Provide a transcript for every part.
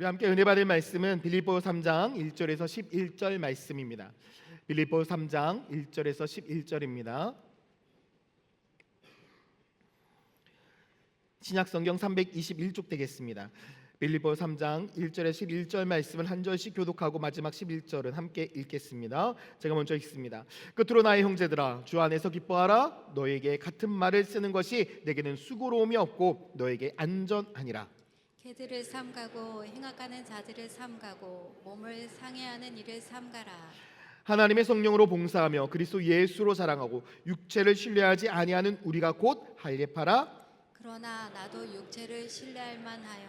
우리 함께 은혜 받을 말씀은 빌립보 3장 1절에서 11절 말씀입니다. 빌립보 3장 1절에서 11절입니다. 신약성경 321쪽 되겠습니다. 빌립보 3장 1절에서 11절 말씀을 한 절씩 교독하고 마지막 11절은 함께 읽겠습니다. 제가 먼저 읽습니다. 끝으로 나의 형제들아, 주 안에서 기뻐하라. 너에게 같은 말을 쓰는 것이 내게는 수고로움이 없고 너에게 안전하니라. 개들을 삼가고 행악하는 자들을 삼가고 몸을 상해하는 일을 삼가라. 하나님의 성령으로 봉사하며 그리스도 예수로 사랑하고 육체를 신뢰하지 아니하는 우리가 곧 할례파라. 그러나 나도 육체를 신뢰할 만하여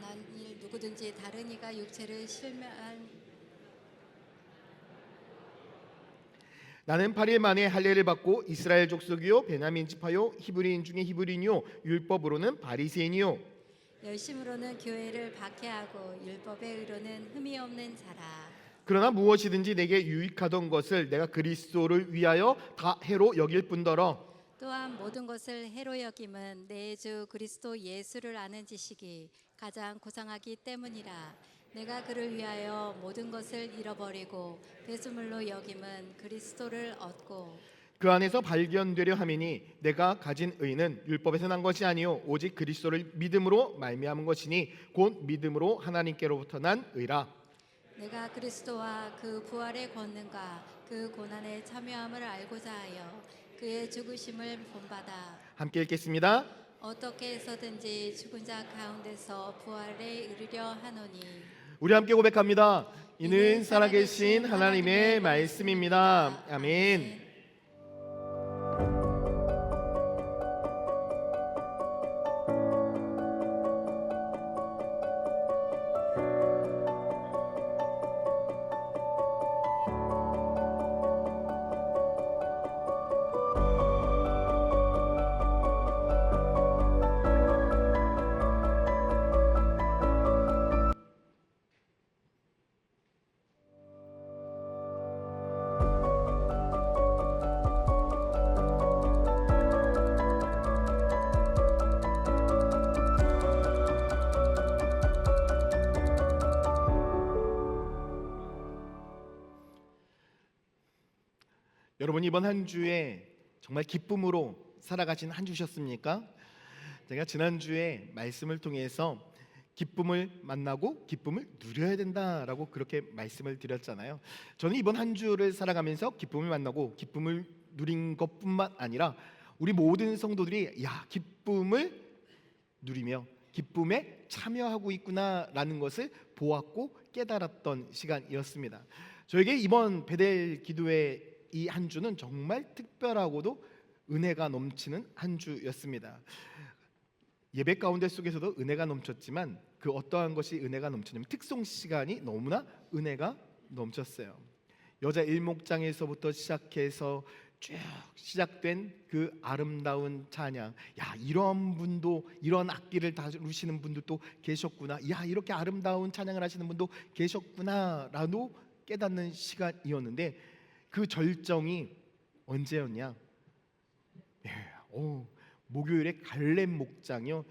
만일 누구든지 다른 이가 육체를 신뢰한 나는 8일 만에 할례를 받고 이스라엘 족속이요 베냐민 지파요 히브리인 중에 히브리인이요 율법으로는 바리새인이요 열심으로는 교회를 박해하고 율법의 의로는 흠이 없는 자라. 그러나 무엇이든지 내게 유익하던 것을 내가 그리스도를 위하여 다 해로 여길 뿐더러 또한 모든 것을 해로 여김은 내 주 그리스도 예수를 아는 지식이 가장 고상하기 때문이라. 내가 그를 위하여 모든 것을 잃어버리고 배수물로 여김은 그리스도를 얻고 그 안에서 발견되려 함이니 내가 가진 의는 율법에서 난 것이 아니요 오직 그리스도를 믿음으로 말미암은 것이니 곧 믿음으로 하나님께로부터 난 의라. 내가 그리스도와 그 부활의 권능과 그 고난에 참여함을 알고자 하여 그의 죽으심을 본받아 함께 읽겠습니다. 어떻게 해서든지 죽은 자 가운데서 부활에 이르려 하노니. 우리 함께 고백합니다. 이는 살아계신 하나님의 말씀입니다. 아멘. 여러분 이번 한 주에 정말 기쁨으로 살아가신 한 주셨습니까? 제가 지난주에 말씀을 통해서 기쁨을 만나고 기쁨을 누려야 된다라고 그렇게 말씀을 드렸잖아요. 저는 이번 한 주를 살아가면서 기쁨을 만나고 기쁨을 누린 것뿐만 아니라 우리 모든 성도들이 기쁨을 누리며 기쁨에 참여하고 있구나라는 것을 보았고 깨달았던 시간이었습니다. 저에게 이번 베델 기도회 이 한 주는 정말 특별하고도 은혜가 넘치는 한 주였습니다. 예배 가운데 속에서도 은혜가 넘쳤지만 그 어떠한 것이 은혜가 넘치냐면 특송 시간이 너무나 은혜가 넘쳤어요. 여자 일목장에서부터 시작해서 쭉 시작된 그 아름다운 찬양, 이런 분도, 이런 악기를 다루시는 분도 또 계셨구나, 이렇게 아름다운 찬양을 하시는 분도 계셨구나라도 깨닫는 시간이었는데 그 절정이 언제였냐? 목요일에 갈렙 목장이요.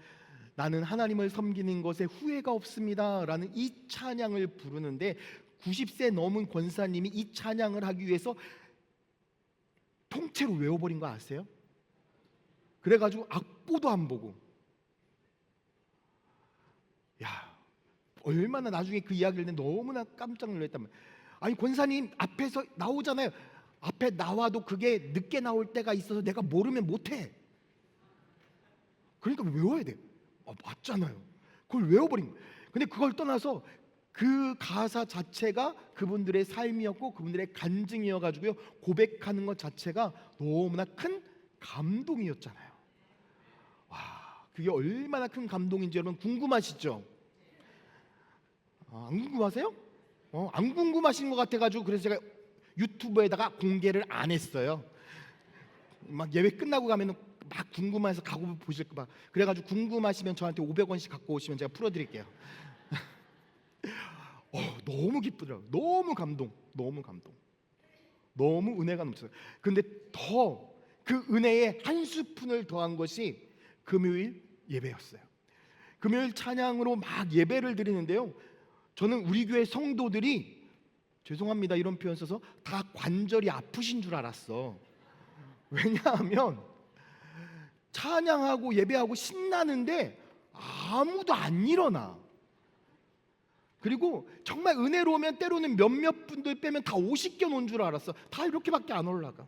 나는 하나님을 섬기는 것에 후회가 없습니다라는 이 찬양을 부르는데 90세 넘은 권사님이 이 찬양을 하기 위해서 통째로 외워버린 거 아세요? 그래가지고 악보도 안 보고 얼마나 나중에 그 이야기를 듣는데 너무나 깜짝 놀랐단 말이에요. 아니 권사님 앞에서 나오잖아요. 앞에 나와도 그게 늦게 나올 때가 있어서 내가 모르면 못해. 그러니까 외워야 돼. 맞잖아요. 그걸 외워버린 거예요. 근데 그걸 떠나서 그 가사 자체가 그분들의 삶이었고 그분들의 간증이어가지고요 고백하는 것 자체가 너무나 큰 감동이었잖아요. 그게 얼마나 큰 감동인지 여러분 궁금하시죠? 안 궁금하세요? 안 궁금하신 것 같아가지고 그래서 제가 유튜브에다가 공개를 안 했어요. 막 예배 끝나고 가면은 막 궁금해서 가고 보실까 봐. 그래가지고 궁금하시면 저한테 500원씩 갖고 오시면 제가 풀어드릴게요. 너무 기쁘더라고요. 너무 감동, 너무 은혜가 넘쳐요. 근데 더 그 은혜에 한 스푼을 더한 것이 금요일 예배였어요. 금요일 찬양으로 막 예배를 드리는데요, 저는 우리 교회 성도들이, 죄송합니다 이런 표현 써서, 다 관절이 아프신 줄 알았어. 왜냐하면 찬양하고 예배하고 신나는데 아무도 안 일어나. 그리고 정말 은혜로우면 때로는 몇몇 분들 빼면 다 50견 온 줄 알았어. 다 이렇게밖에 안 올라가.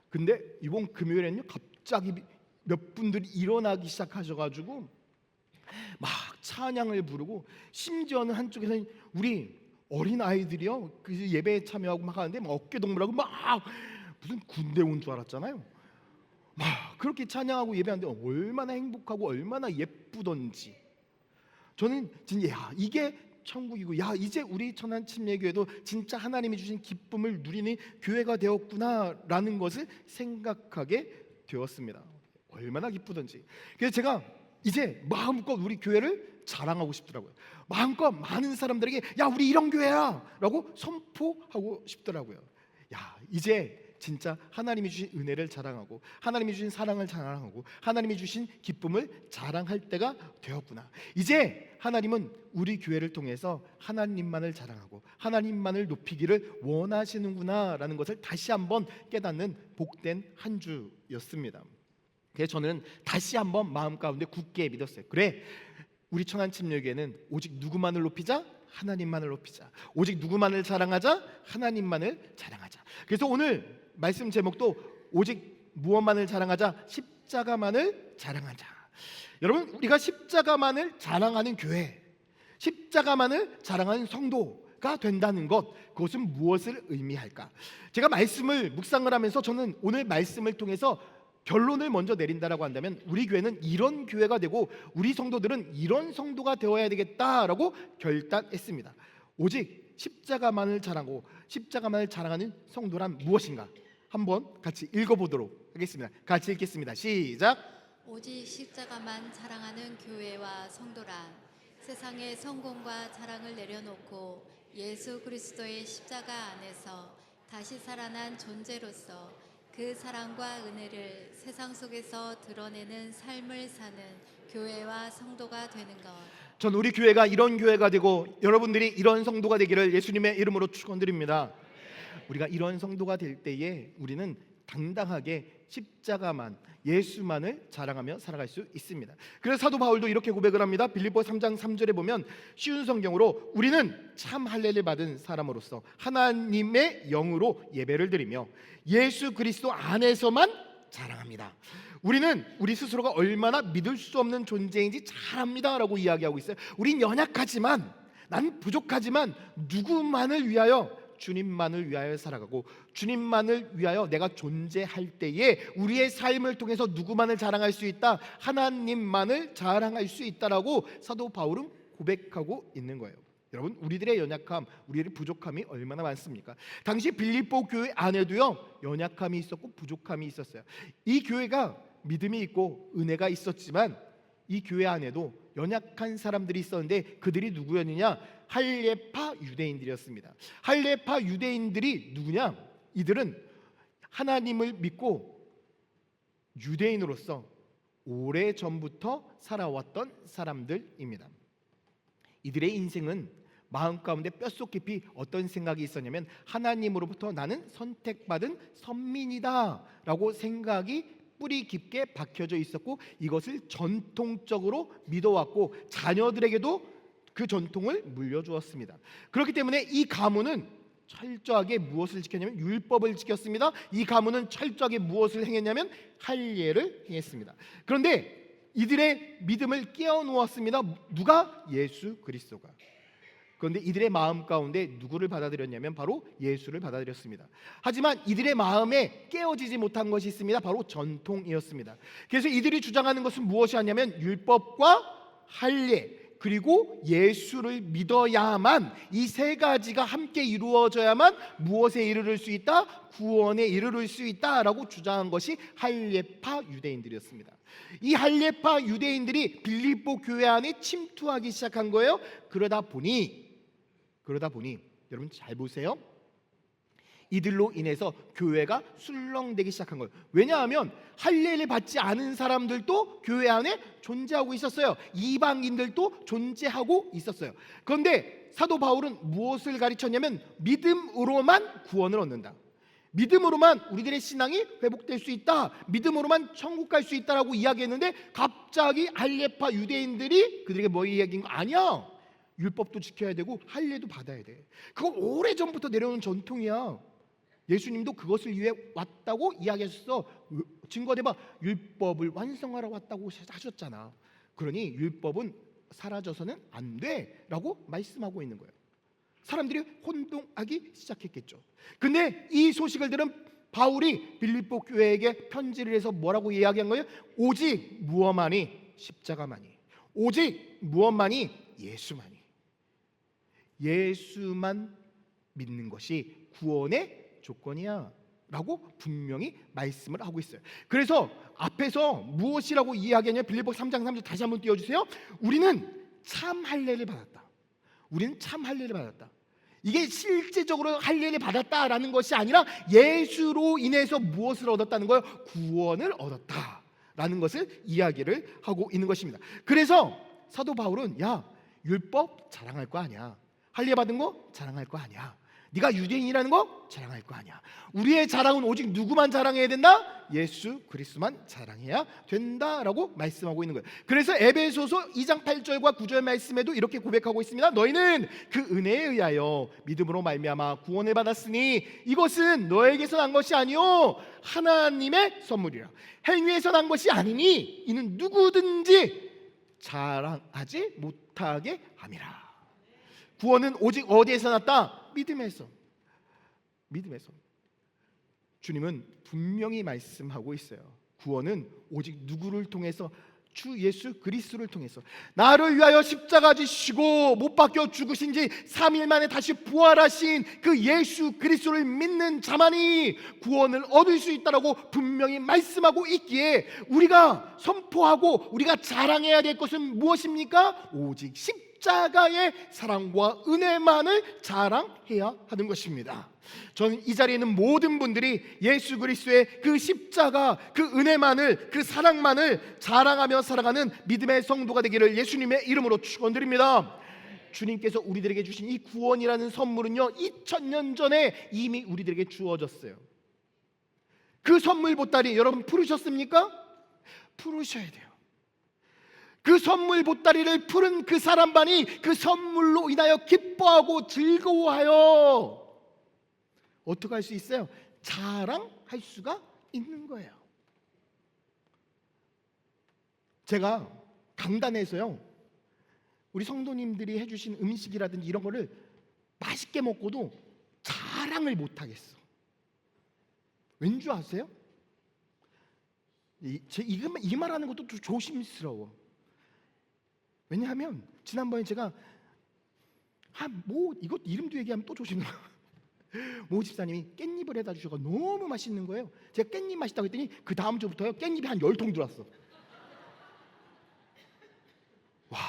근데 이번 금요일에는요, 갑자기 몇 분들이 일어나기 시작하셔가지고 막 찬양을 부르고, 심지어는 한쪽에서는 우리 어린 아이들이요, 그 예배에 참여하고 막 하는데 막 어깨 동무라고 막 무슨 군대 온 줄 알았잖아요. 막 그렇게 찬양하고 예배하는데 얼마나 행복하고 얼마나 예쁘던지. 저는 진짜 야, 이게 천국이고, 야, 이제 우리 천안침례교회도 진짜 하나님이 주신 기쁨을 누리는 교회가 되었구나라는 것을 생각하게 되었습니다. 얼마나 기쁘던지. 그래서 제가 이제 마음껏 우리 교회를 자랑하고 싶더라고요. 마음껏 많은 사람들에게 야, 우리 이런 교회야 라고 선포하고 싶더라고요. 야, 이제 진짜 하나님이 주신 은혜를 자랑하고, 하나님이 주신 사랑을 자랑하고, 하나님이 주신 기쁨을 자랑할 때가 되었구나. 이제 하나님은 우리 교회를 통해서 하나님만을 자랑하고 하나님만을 높이기를 원하시는구나 라는 것을 다시 한번 깨닫는 복된 한 주였습니다. 그래서 저는 다시 한번 마음 가운데 굳게 믿었어요. 그래, 우리 천안침례교회는 오직 누구만을 높이자? 하나님만을 높이자. 오직 누구만을 자랑하자? 하나님만을 자랑하자. 그래서 오늘 말씀 제목도 오직 무엇만을 자랑하자? 십자가만을 자랑하자. 여러분, 우리가 십자가만을 자랑하는 교회, 십자가만을 자랑하는 성도가 된다는 것, 그것은 무엇을 의미할까? 제가 말씀을 묵상을 하면서 저는 오늘 말씀을 통해서 결론을 먼저 내린다라고 한다면, 우리 교회는 이런 교회가 되고 우리 성도들은 이런 성도가 되어야 되겠다라고 결단했습니다. 오직 십자가만을 자랑하고 십자가만을 자랑하는 성도란 무엇인가? 한번 같이 읽어보도록 하겠습니다. 같이 읽겠습니다. 시작. 오직 십자가만 자랑하는 교회와 성도란 세상의 성공과 자랑을 내려놓고 예수 그리스도의 십자가 안에서 다시 살아난 존재로서 그 사랑과 은혜를 세상 속에서 드러내는 삶을 사는 교회와 성도가 되는 것. 전 우리 교회가 이런 교회가 되고 여러분들이 이런 성도가 되기를 예수님의 이름으로 축원드립니다. 우리가 이런 성도가 될 때에 우리는 당당하게 십자가만, 예수만을 자랑하며 살아갈 수 있습니다. 그래서 사도 바울도 이렇게 고백을 합니다. 빌립보 3장 3절에 보면 쉬운 성경으로 우리는 참 할례를 받은 사람으로서 하나님의 영으로 예배를 드리며 예수 그리스도 안에서만 자랑합니다. 우리는 우리 스스로가 얼마나 믿을 수 없는 존재인지 잘 압니다라고 이야기하고 있어요. 우린 연약하지만, 난 부족하지만 누구만을 위하여? 주님만을 위하여 살아가고 주님만을 위하여 내가 존재할 때에 우리의 삶을 통해서 누구만을 자랑할 수 있다? 하나님만을 자랑할 수 있다라고 사도 바울은 고백하고 있는 거예요. 여러분, 우리들의 연약함, 우리의 부족함이 얼마나 많습니까? 당시 빌립보 교회 안에도요, 연약함이 있었고 부족함이 있었어요. 이 교회가 믿음이 있고 은혜가 있었지만 이 교회 안에도 연약한 사람들이 있었는데 그들이 누구였느냐? 할례파 유대인들이었습니다. 할례파 유대인들이 누구냐? 이들은 하나님을 믿고 유대인으로서 오래전부터 살아왔던 사람들입니다. 이들의 인생은 마음 가운데 뼛속 깊이 어떤 생각이 있었냐면, 하나님으로부터 나는 선택받은 선민이다 라고 생각이 뿌리 깊게 박혀져 있었고, 이것을 전통적으로 믿어왔고 자녀들에게도 그 전통을 물려주었습니다. 그렇기 때문에 이 가문은 철저하게 무엇을 지켰냐면 율법을 지켰습니다. 이 가문은 철저하게 무엇을 행했냐면 할례를 행했습니다. 그런데 이들의 믿음을 깨어놓았습니다. 누가? 예수 그리스도가. 그런데 이들의 마음 가운데 누구를 받아들였냐면 바로 예수를 받아들였습니다. 하지만 이들의 마음에 깨어지지 못한 것이 있습니다. 바로 전통이었습니다. 그래서 이들이 주장하는 것은 무엇이었냐면 율법과 할례, 그리고 예수를 믿어야만, 이 세 가지가 함께 이루어져야만 무엇에 이르를 수 있다? 구원에 이르를 수 있다라고 주장한 것이 할례파 유대인들이었습니다. 이 할례파 유대인들이 빌립보 교회 안에 침투하기 시작한 거예요. 그러다 보니 여러분 잘 보세요. 이들로 인해서 교회가 술렁대기 시작한 거예요. 왜냐하면 할례를 받지 않은 사람들도 교회 안에 존재하고 있었어요. 이방인들도 존재하고 있었어요. 그런데 사도 바울은 무엇을 가르쳤냐면 믿음으로만 구원을 얻는다. 믿음으로만 우리들의 신앙이 회복될 수 있다. 믿음으로만 천국 갈 수 있다라고 이야기했는데 갑자기 할례파 유대인들이 그들에게 뭐 이야기한 거 아니야. 율법도 지켜야 되고 할례도 받아야 돼. 그거 오래전부터 내려오는 전통이야. 예수님도 그것을 위해 왔다고 이야기하셨어. 증거대봐. 율법을 완성하러 왔다고 하셨잖아. 그러니 율법은 사라져서는 안 돼라고 말씀하고 있는 거예요. 사람들이 혼동하기 시작했겠죠. 근데 이 소식을 들은 바울이 빌립보 교회에게 편지를 해서 뭐라고 이야기한 거예요? 오직 무엇만이? 십자가만이. 오직 무엇만이? 예수만이. 예수만 믿는 것이 구원의 조건이야 라고 분명히 말씀을 하고 있어요. 그래서 앞에서 무엇이라고 이야기하냐? 빌립보 3장 3절 다시 한번 띄워주세요. 우리는 참 할례를 받았다. 우리는 참 할례를 받았다. 이게 실제적으로 할례를 받았다라는 것이 아니라 예수로 인해서 무엇을 얻었다는 거예요? 구원을 얻었다라는 것을 이야기를 하고 있는 것입니다. 그래서 사도 바울은 야, 율법 자랑할 거 아니야. 할례 받은 거 자랑할 거 아니야. 네가 유대인이라는 거 자랑할 거 아니야. 우리의 자랑은 오직 누구만 자랑해야 된다? 예수 그리스도만 자랑해야 된다라고 말씀하고 있는 거예요. 그래서 에베소서 2장 8절과 9절 말씀에도 이렇게 고백하고 있습니다. 너희는 그 은혜에 의하여 믿음으로 말미암아 구원을 받았으니 이것은 너에게서 난 것이 아니요 하나님의 선물이라. 행위에서 난 것이 아니니 이는 누구든지 자랑하지 못하게 함이라. 구원은 오직 어디에서 났다? 믿음에서. 믿음에서. 주님은 분명히 말씀하고 있어요. 구원은 오직 누구를 통해서? 주 예수 그리스도를 통해서. 나를 위하여 십자가 지시고 못 박혀 죽으신 지 3일 만에 다시 부활하신 그 예수 그리스도를 믿는 자만이 구원을 얻을 수 있다라고 분명히 말씀하고 있기에 우리가 선포하고 우리가 자랑해야 될 것은 무엇입니까? 오직 십자가의 사랑과 은혜만을 자랑해야 하는 것입니다. 저는 이 자리에 있는 모든 분들이 예수 그리스도의 그 십자가, 그 은혜만을, 그 사랑만을 자랑하며 살아가는 믿음의 성도가 되기를 예수님의 이름으로 축원드립니다. 주님께서 우리들에게 주신 이 구원이라는 선물은요 2000년 전에 이미 우리들에게 주어졌어요. 그 선물 보따리 여러분 풀으셨습니까? 풀으셔야 돼요. 그 선물 보따리를 푸른 그 사람만이 그 선물로 인하여 기뻐하고 즐거워하여 어떻게 할 수 있어요? 자랑할 수가 있는 거예요. 제가 강단에서요 우리 성도님들이 해주신 음식이라든지 이런 거를 맛있게 먹고도 자랑을 못하겠어. 왠 줄 아세요? 이 말하는 것도 좀 조심스러워. 왜냐하면 지난번에 제가 이것 이름도 얘기하면 또 조심해요. 모 집사님이 깻잎을 해다 주셔서 너무 맛있는 거예요. 제가 깻잎 맛있다고 했더니 그 다음 주부터요 깻잎이 한 10통 들어왔어. 와,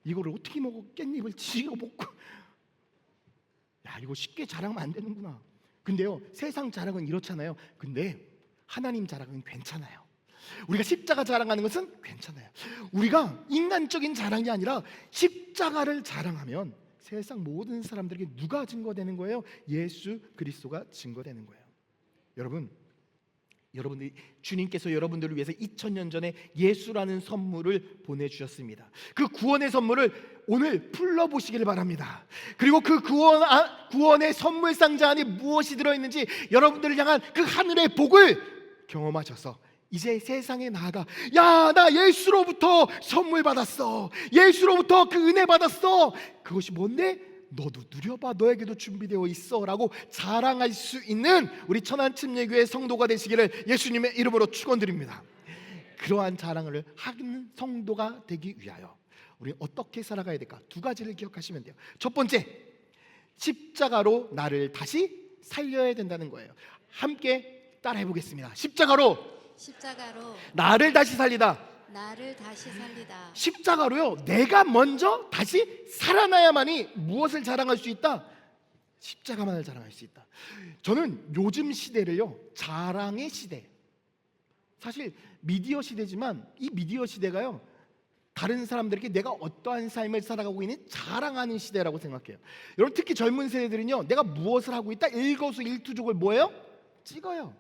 이거를 어떻게 먹어? 깻잎을 지가 먹고. 야, 이거 쉽게 자랑하면 안 되는구나. 근데요 세상 자랑은 이렇잖아요. 근데 하나님 자랑은 괜찮아요. 우리가 십자가 자랑하는 것은 괜찮아요. 우리가 인간적인 자랑이 아니라 십자가를 자랑하면 세상 모든 사람들에게 누가 증거되는 거예요? 예수 그리스도가 증거되는 거예요. 여러분들이 주님께서 여러분들을 위해서 2000년 전에 예수라는 선물을 보내주셨습니다. 그 구원의 선물을 오늘 풀러보시길 바랍니다. 그리고 그 구원의 선물 상자 안에 무엇이 들어있는지 여러분들을 향한 그 하늘의 복을 경험하셔서 이제 세상에 나아가 야, 나 예수로부터 선물 받았어. 예수로부터 그 은혜 받았어. 그것이 뭔데? 너도 누려봐. 너에게도 준비되어 있어 라고 자랑할 수 있는 우리 천안침례교회 성도가 되시기를 예수님의 이름으로 축원드립니다. 그러한 자랑을 하는 성도가 되기 위하여 우리는 어떻게 살아가야 될까? 두 가지를 기억하시면 돼요. 첫 번째, 십자가로 나를 다시 살려야 된다는 거예요. 함께 따라해 보겠습니다. 십자가로 나를 다시 살리다. 십자가로요 내가 먼저 다시 살아나야만이 무엇을 자랑할 수 있다? 십자가만을 자랑할 수 있다. 저는 요즘 시대를요, 자랑의 시대. 사실 미디어 시대지만 이 미디어 시대가요, 다른 사람들에게 내가 어떠한 삶을 살아가고 있는 자랑하는 시대라고 생각해요. 여러분, 특히 젊은 세대들은요, 내가 무엇을 하고 있다 일거수일투족을 뭐예요? 찍어요.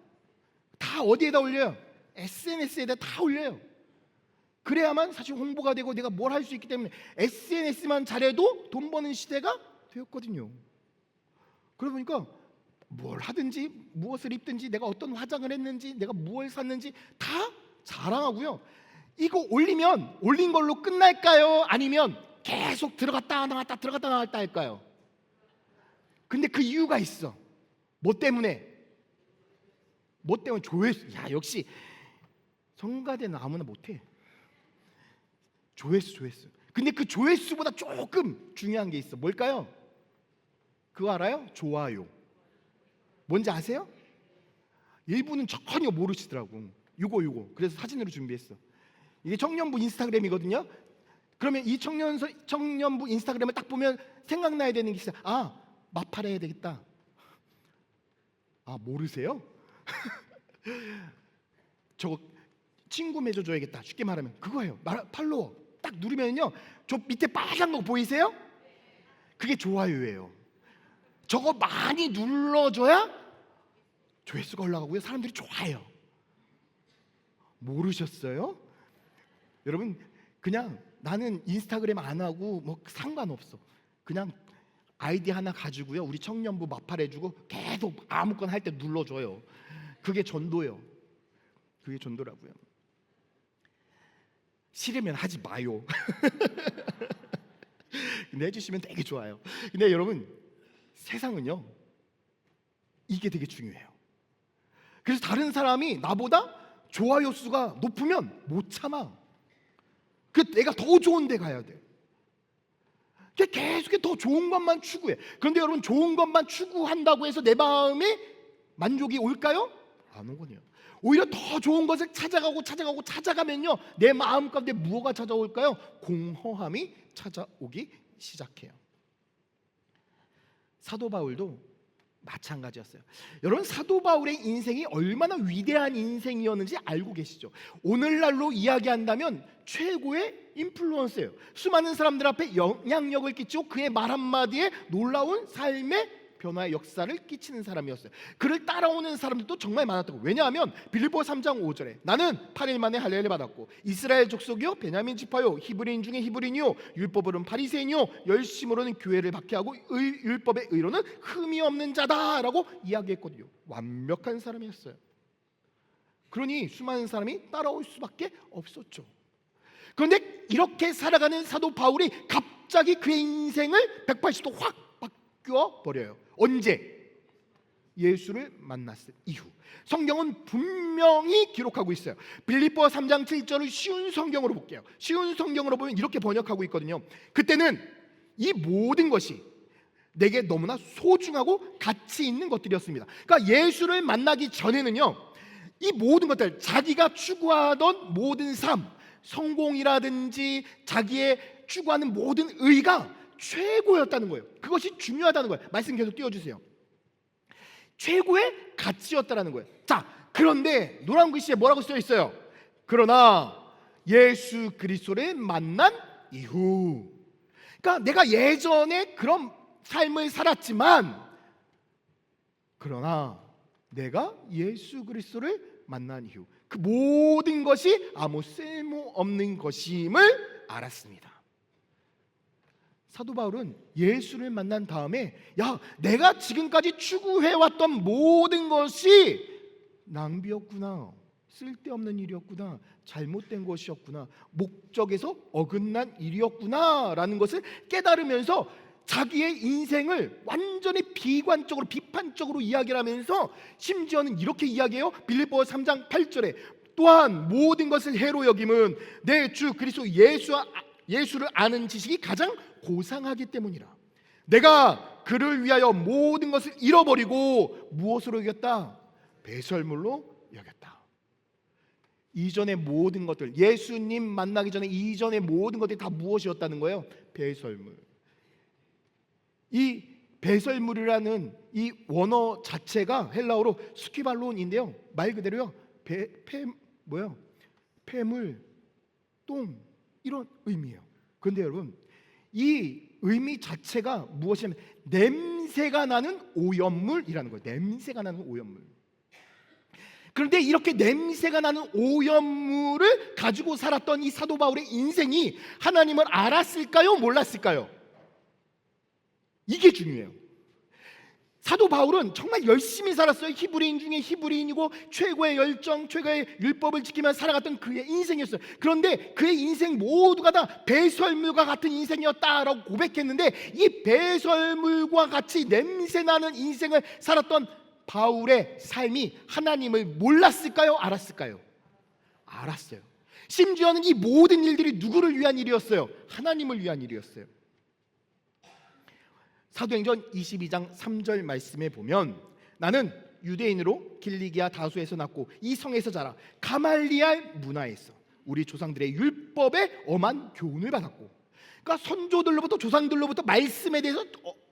다 어디에다 올려요? SNS에다 다 올려요. 그래야만 사실 홍보가 되고 내가 뭘 할 수 있기 때문에 SNS만 잘해도 돈 버는 시대가 되었거든요. 그러다 보니까 뭘 하든지 무엇을 입든지 내가 어떤 화장을 했는지 내가 무엇을 샀는지 다 자랑하고요. 이거 올리면 올린 걸로 끝날까요? 아니면 계속 들어갔다 나왔다 들어갔다 나왔다 할까요? 근데 그 이유가 있어. 뭐 때문에? 뭐 때문에? 조회수. 야, 역시 성가대는 아무나 못해. 조회수. 근데 그 조회수보다 조금 중요한 게 있어. 뭘까요? 그거 알아요? 좋아요. 뭔지 아세요? 일부는 전혀 모르시더라고. 요거. 그래서 사진으로 준비했어. 이게 청년부 인스타그램이거든요. 그러면 이 청년부 인스타그램을 딱 보면 생각나야 되는 게 있어요. 아, 마팔 해야 되겠다. 아, 모르세요? 저거 친구 맺어줘야겠다. 쉽게 말하면 그거예요. 팔로워 딱 누르면요, 저 밑에 빨간 거 보이세요? 그게 좋아요예요. 저거 많이 눌러줘야 조회수가 올라가고요, 사람들이 좋아해요. 모르셨어요? 여러분, 그냥 나는 인스타그램 안 하고 뭐 상관없어. 그냥 아이디 하나 가지고요, 우리 청년부 마팔해주고 계속 아무거나 할 때 눌러줘요. 그게 전도예요. 그게 전도라고요. 싫으면 하지 마요. 근데 해주시면 되게 좋아요. 근데 여러분, 세상은요, 이게 되게 중요해요. 그래서 다른 사람이 나보다 좋아요 수가 높으면 못 참아. 그 내가 더 좋은 데 가야 돼. 계속 더 좋은 것만 추구해. 그런데 여러분, 좋은 것만 추구한다고 해서 내 마음에 만족이 올까요? 안 오거든요. 오히려 더 좋은 것을 찾아가면요, 내 마음 가운데 무엇가 찾아올까요? 공허함이 찾아오기 시작해요. 사도 바울도 마찬가지였어요. 여러분, 사도 바울의 인생이 얼마나 위대한 인생이었는지 알고 계시죠? 오늘날로 이야기한다면 최고의 인플루언서예요. 수많은 사람들 앞에 영향력을 끼치고 그의 말 한마디에 놀라운 삶의 변화의 역사를 끼치는 사람이었어요. 그를 따라오는 사람들도 정말 많았다고. 왜냐하면 빌립보 3장 5절에 나는 8일 만에 할례를 받았고 이스라엘 족속이요 베냐민 지파요 히브리인 중에 히브리인이요 율법으로는 바리새인이요 열심으로는 교회를 박해하고 율법의 의로는 흠이 없는 자다라고 이야기했거든요. 완벽한 사람이었어요. 그러니 수많은 사람이 따라올 수밖에 없었죠. 그런데 이렇게 살아가는 사도 바울이 갑자기 그의 인생을 180도 확 바뀌어 버려요. 언제? 예수를 만났을 이후. 성경은 분명히 기록하고 있어요. 빌립보 3장 7절을 쉬운 성경으로 볼게요. 쉬운 성경으로 보면 이렇게 번역하고 있거든요. 그때는 이 모든 것이 내게 너무나 소중하고 가치 있는 것들이었습니다. 그러니까 예수를 만나기 전에는요, 이 모든 것들, 자기가 추구하던 모든 삶, 성공이라든지 자기의 추구하는 모든 의가 최고였다는 거예요. 그것이 중요하다는 거예요. 말씀 계속 띄워주세요. 최고의 가치였다는 거예요. 자, 그런데 노란 글씨에 뭐라고 써 있어요? 그러나 예수 그리스도를 만난 이후. 그러니까 내가 예전에 그런 삶을 살았지만, 그러나 내가 예수 그리스도를 만난 이후 그 모든 것이 아무 쓸모없는 것임을 알았습니다. 사도 바울은 예수를 만난 다음에, 야, 내가 지금까지 추구해왔던 모든 것이 낭비였구나, 쓸데없는 일이었구나, 잘못된 것이었구나, 목적에서 어긋난 일이었구나 라는 것을 깨달으면서 자기의 인생을 완전히 비관적으로 비판적으로 이야기를 하면서 심지어는 이렇게 이야기해요. 빌립보 3장 8절에 또한 모든 것을 해로 여김은 내 주 그리스도 예수를 아는 지식이 가장 고상하기 때문이라. 내가 그를 위하여 모든 것을 잃어버리고 무엇으로 여겼다? 배설물로 여겼다. 이전의 모든 것들, 예수님 만나기 전에 이전의 모든 것들이 다 무엇이었다는 거예요? 배설물. 이 배설물이라는 이 원어 자체가 헬라어로 스퀴발론인데요. 말 그대로요. 폐물, 똥 이런 의미예요. 그런데 여러분, 이 의미 자체가 무엇이냐면 냄새가 나는 오염물이라는 거예요. 냄새가 나는 오염물. 그런데 이렇게 냄새가 나는 오염물을 가지고 살았던 이 사도 바울의 인생이 하나님을 알았을까요? 몰랐을까요? 이게 중요해요. 사도 바울은 정말 열심히 살았어요. 히브리인 중에 히브리인이고 최고의 열정, 최고의 율법을 지키며 살아갔던 그의 인생이었어요. 그런데 그의 인생 모두가 다 배설물과 같은 인생이었다라고 고백했는데, 이 배설물과 같이 냄새나는 인생을 살았던 바울의 삶이 하나님을 몰랐을까요? 알았을까요? 알았어요. 심지어는 이 모든 일들이 누구를 위한 일이었어요? 하나님을 위한 일이었어요. 사도행전 22장 3절 말씀에 보면, 나는 유대인으로 길리기아 다수에서 났고 이 성에서 자라 가말리알 문화에서 우리 조상들의 율법에 엄한 교훈을 받았고, 그러니까 선조들로부터 조상들로부터 말씀에 대해서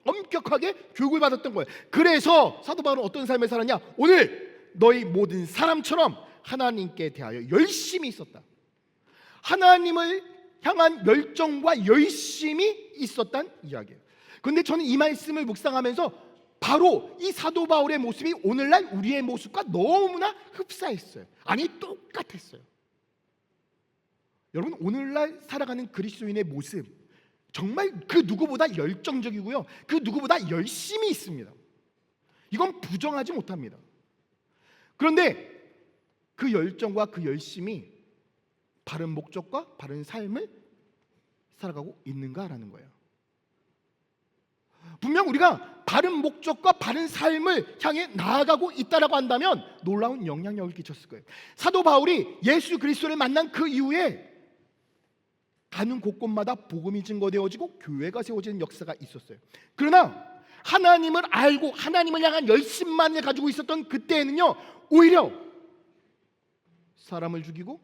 엄격하게 교육을 받았던 거예요. 그래서 사도 바울은 어떤 삶을 살았냐? 오늘 너희 모든 사람처럼 하나님께 대하여 열심히 있었다. 하나님을 향한 열정과 열심이 있었단 이야기예요. 그런데 저는 이 말씀을 묵상하면서 바로 이 사도 바울의 모습이 오늘날 우리의 모습과 너무나 흡사했어요. 아니, 똑같았어요. 여러분, 오늘날 살아가는 그리스도인의 모습, 정말 그 누구보다 열정적이고요, 그 누구보다 열심히 있습니다. 이건 부정하지 못합니다. 그런데 그 열정과 그 열심이 바른 목적과 바른 삶을 살아가고 있는가라는 거예요. 분명 우리가 바른 목적과 바른 삶을 향해 나아가고 있다라고 한다면 놀라운 영향력을 끼쳤을 거예요. 사도 바울이 예수 그리스도를 만난 그 이후에 가는 곳곳마다 복음이 증거되어지고 교회가 세워지는 역사가 있었어요. 그러나 하나님을 알고 하나님을 향한 열심만을 가지고 있었던 그때에는요, 오히려 사람을 죽이고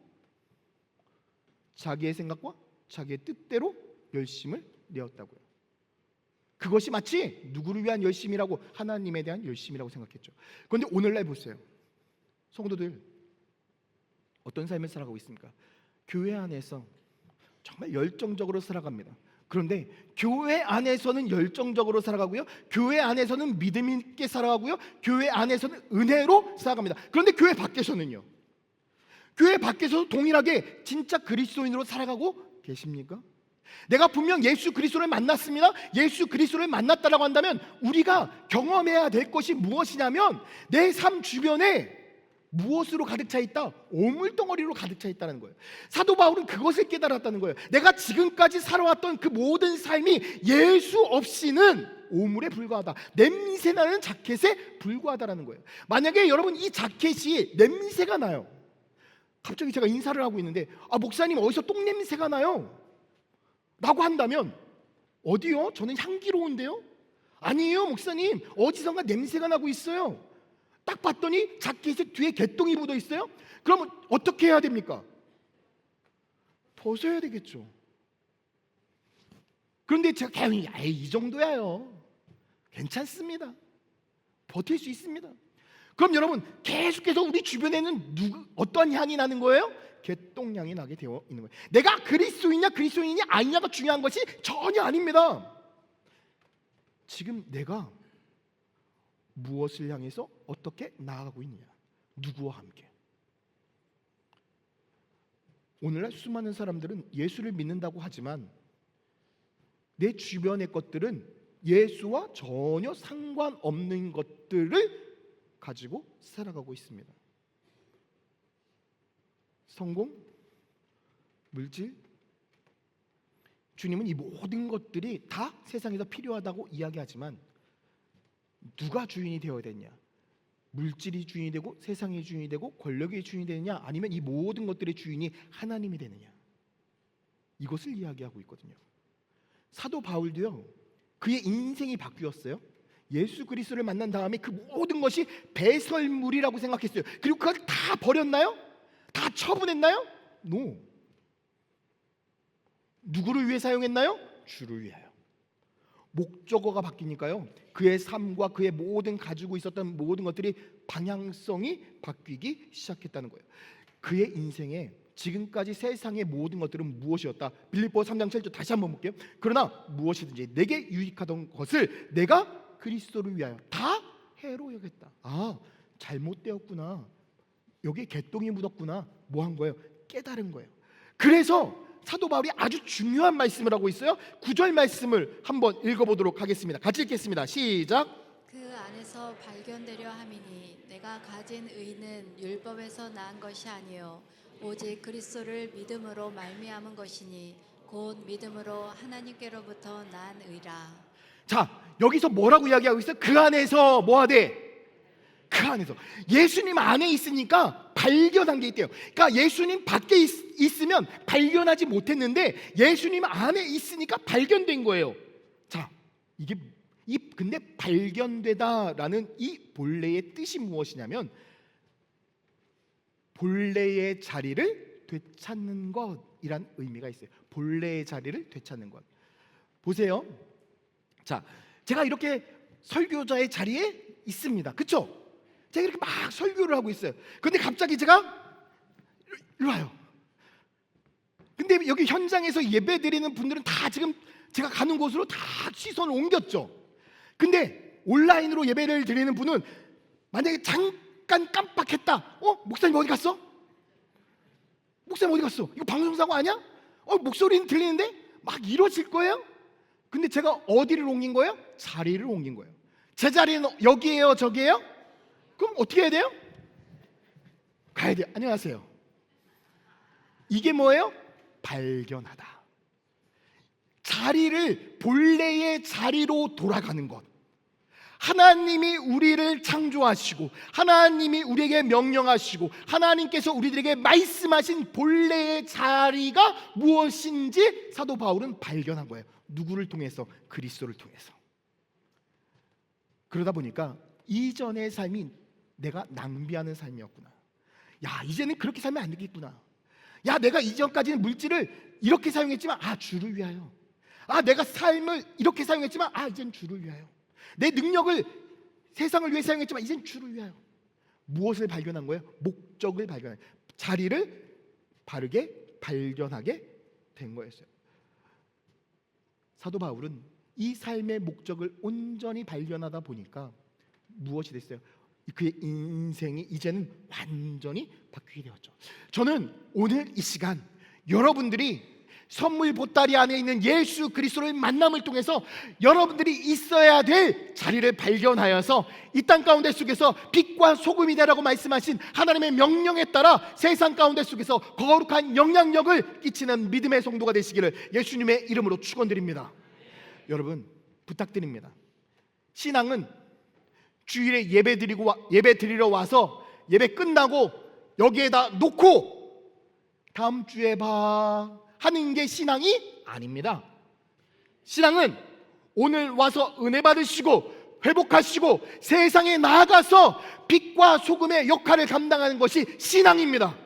자기의 생각과 자기의 뜻대로 열심을 내었다고요. 그것이 마치 누구를 위한 열심이라고, 하나님에 대한 열심이라고 생각했죠. 그런데 오늘날 보세요. 성도들 어떤 삶을 살아가고 있습니까? 교회 안에서 정말 열정적으로 살아갑니다. 그런데 교회 안에서는 열정적으로 살아가고요, 교회 안에서는 믿음 있게 살아가고요, 교회 안에서는 은혜로 살아갑니다. 그런데 교회 밖에서는요? 교회 밖에서도 동일하게 진짜 그리스도인으로 살아가고 계십니까? 내가 분명 예수 그리스도를 만났습니다. 예수 그리스도를 만났다라고 한다면 우리가 경험해야 될 것이 무엇이냐면, 내 삶 주변에 무엇으로 가득 차 있다? 오물덩어리로 가득 차 있다는 거예요. 사도 바울은 그것을 깨달았다는 거예요. 내가 지금까지 살아왔던 그 모든 삶이 예수 없이는 오물에 불과하다, 냄새나는 자켓에 불과하다라는 거예요. 만약에 여러분 이 자켓이 냄새가 나요. 갑자기 제가 인사를 하고 있는데, 목사님 어디서 똥냄새가 나요? 라고 한다면, 어디요? 저는 향기로운데요? 아니에요 목사님, 어디선가 냄새가 나고 있어요. 딱 봤더니 자켓에 뒤에 개똥이 묻어 있어요. 그러면 어떻게 해야 됩니까? 벗어야 되겠죠. 그런데 제가 그냥 이 정도야요, 괜찮습니다, 버틸 수 있습니다. 그럼 여러분, 계속해서 우리 주변에는 어떤 향이 나는 거예요? 개똥향이 나게 되어 있는 거예요. 내가 그리스도인이냐 그리스도인이 아니냐가 중요한 것이 전혀 아닙니다. 지금 내가 무엇을 향해서 어떻게 나아가고 있느냐, 누구와 함께. 오늘날 수많은 사람들은 예수를 믿는다고 하지만 내 주변의 것들은 예수와 전혀 상관없는 것들을 가지고 살아가고 있습니다. 성공, 물질, 주님은 이 모든 것들이 다 세상에서 필요하다고 이야기하지만 누가 주인이 되어야 되냐? 물질이 주인이 되고 세상이 주인이 되고 권력이 주인이 되느냐, 아니면 이 모든 것들의 주인이 하나님이 되느냐? 이것을 이야기하고 있거든요. 사도 바울도요, 그의 인생이 바뀌었어요. 예수 그리스도를 만난 다음에 그 모든 것이 배설물이라고 생각했어요. 그리고 그걸 다 버렸나요? 다 처분했나요? No. 누구를 위해 사용했나요? 주를 위하여. 목적어가 바뀌니까요, 그의 삶과 그의 모든 가지고 있었던 모든 것들이 방향성이 바뀌기 시작했다는 거예요. 그의 인생에 지금까지 세상의 모든 것들은 무엇이었다? 빌립보 3장 7절 다시 한번 볼게요. 그러나 무엇이든지 내게 유익하던 것을 내가 그리스도를 위하여 다 해로 여겼다. 아, 잘못되었구나. 여기에 개똥이 묻었구나. 뭐 한 거예요? 깨달은 거예요. 그래서 사도 바울이 아주 중요한 말씀을 하고 있어요. 9절 말씀을 한번 읽어보도록 하겠습니다. 같이 읽겠습니다. 시작. 그 안에서 발견되려 함이니 내가 가진 의는 율법에서 난 것이 아니요 오직 그리스도를 믿음으로 말미암은 것이니 곧 믿음으로 하나님께로부터 난 의라. 자, 여기서 뭐라고 이야기하고 있어요? 그 안에서 뭐하되? 그 안에서 예수님 안에 있으니까 발견한 게 있대요. 그러니까 예수님 밖에 있으면 발견하지 못했는데 예수님 안에 있으니까 발견된 거예요. 자, 이게 근데 발견되다라는 이 본래의 뜻이 무엇이냐면 본래의 자리를 되찾는 것이란 의미가 있어요. 본래의 자리를 되찾는 것. 보세요. 자, 제가 이렇게 설교자의 자리에 있습니다. 그렇죠? 제가 이렇게 막 설교를 하고 있어요. 근데 갑자기 제가 이리 와요. 근데 여기 현장에서 예배 드리는 분들은 다 지금 제가 가는 곳으로 다 시선을 옮겼죠. 근데 온라인으로 예배를 드리는 분은 만약에 잠깐 깜빡했다. 목사님 어디 갔어? 목사님 어디 갔어? 이거 방송사고 아니야? 목소리는 들리는데? 막 이러실 거예요? 근데 제가 어디를 옮긴 거예요? 자리를 옮긴 거예요. 제 자리는 여기예요, 저기예요? 그럼 어떻게 해야 돼요? 가야 돼요. 안녕하세요. 이게 뭐예요? 발견하다. 자리를 본래의 자리로 돌아가는 것. 하나님이 우리를 창조하시고 하나님이 우리에게 명령하시고 하나님께서 우리들에게 말씀하신 본래의 자리가 무엇인지 사도 바울은 발견한 거예요. 누구를 통해서? 그리스도를 통해서. 그러다 보니까 이전의 삶이 내가 낭비하는 삶이었구나. 야, 이제는 그렇게 살면 안 되겠구나. 야, 내가 이전까지는 물질을 이렇게 사용했지만 주를 위하여. 내가 삶을 이렇게 사용했지만 이젠 주를 위하여. 내 능력을 세상을 위해 사용했지만 이젠 주를 위하여. 무엇을 발견한 거예요? 목적을 발견한, 자리를 바르게 발견하게 된 거였어요. 사도 바울은 이 삶의 목적을 온전히 발견하다 보니까 무엇이 됐어요? 그의 인생이 이제는 완전히 바뀌게 되었죠. 저는 오늘 이 시간 여러분들이 선물 보따리 안에 있는 예수 그리스도의 만남을 통해서 여러분들이 있어야 될 자리를 발견하여서 이 땅 가운데 속에서 빛과 소금이 되라고 말씀하신 하나님의 명령에 따라 세상 가운데 속에서 거룩한 영향력을 끼치는 믿음의 성도가 되시기를 예수님의 이름으로 축원드립니다. 여러분, 부탁드립니다. 신앙은 주일에 예배 드리러 와서 예배 끝나고 여기에다 놓고 다음 주에 봐 하는 게 신앙이 아닙니다. 신앙은 오늘 와서 은혜 받으시고 회복하시고 세상에 나아가서 빛과 소금의 역할을 감당하는 것이 신앙입니다.